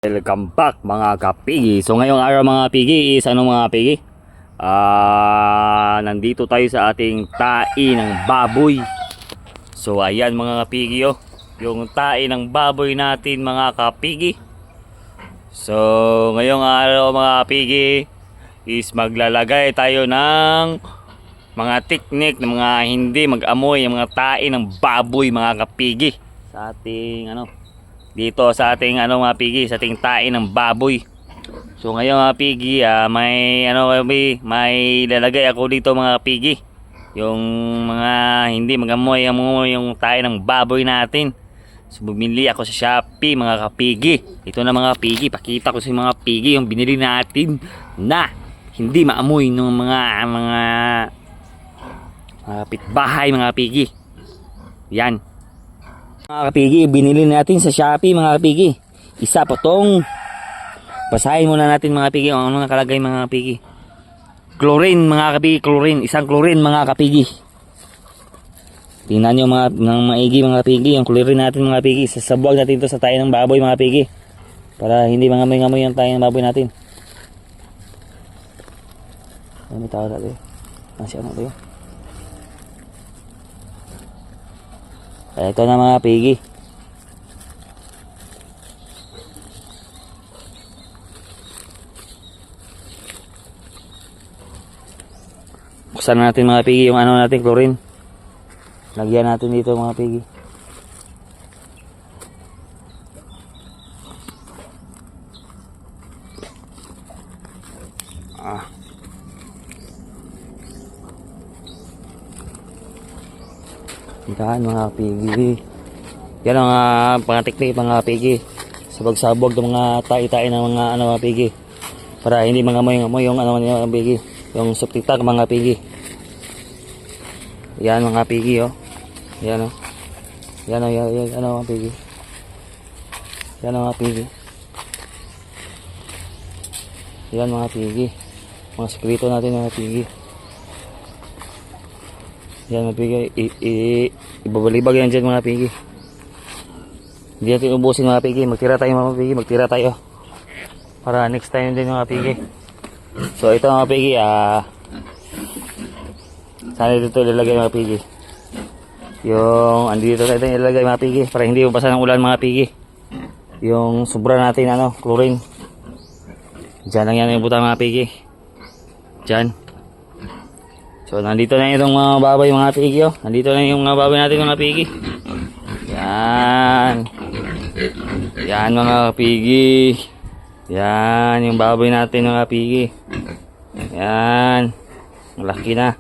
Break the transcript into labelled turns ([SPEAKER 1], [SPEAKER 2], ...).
[SPEAKER 1] Welcome back mga kapigi. So ngayong araw mga pigi is ano mga pigi? Nandito tayo sa ating tai ng baboy. So ayan mga kapigi oh. Yung tai ng baboy natin mga kapigi. So ngayong araw mga kapigi is maglalagay tayo ng mga teknik ng mga hindi mag-amoy yung mga tai ng baboy mga kapigi. Sa ating dito sa ating mga pigi, sa ating tai ng baboy. So ngayon mga pigi, may lalagay ako dito mga pigi. Yung mga hindi magamoy yung tai ng baboy natin. So bumili ako sa Shopee mga kapigi. Ito na mga pigi, pakita ko sa mga pigi yung binili natin na hindi maamoy ng mga pitbahay mga pigi. Yan. Mga kapigi, binili natin sa Shopee mga kapigi. Isa po tong, basahin muna natin mga kapigi kung ano nakalagay mga kapigi. Chlorine mga kapigi, chlorine, isang chlorine mga kapigi. Tingnan nyo ng maigi mga kapigi, yung chlorine natin mga kapigi. Sasabuag natin ito sa tayo ng baboy mga kapigi, para hindi mangamoy-ngamoy yung tayo ng baboy natin. Ano may tao natin? Nasya na ito yun. Ito na mga pigi. Buksan natin mga pigi yung natin chlorine. Lagyan natin dito mga pigi. Yan mga pigi. Yan ang pangatiknik mga pigi. Sabag-sabog ng mga tai-tai ng mga pigi. Para hindi mangamoy-ngamoy yung mga pigi. Yung suptitak mga pigi. Yan mga pigi oh. Yan oh. Yan oh, yan mga pigi. Yan mga pigi. Yan mga pigi. Mga sekreto natin mga pigi. Yan mga pigi, ibabalibag yan dyan mga pigi. Hindi natin ubusin mga pigi, magtira tayo mga pigi, magtira tayo. Para next time din mga pigi. So ito mga pigi, sana dito ilalagay mga pigi. Yung andito tayo ilalagay mga pigi, para hindi mabasa ng ulan mga pigi. Yung sobra natin chlorine. Diyan lang yan yung butang mga pigi. Diyan. So nandito na itong mga baboy mga pigi oh. Nandito na yung mga baboy natin mga pigi. Yan. Yan mga pigi. Yan yung baboy natin mga pigi. Yan. Malaki na.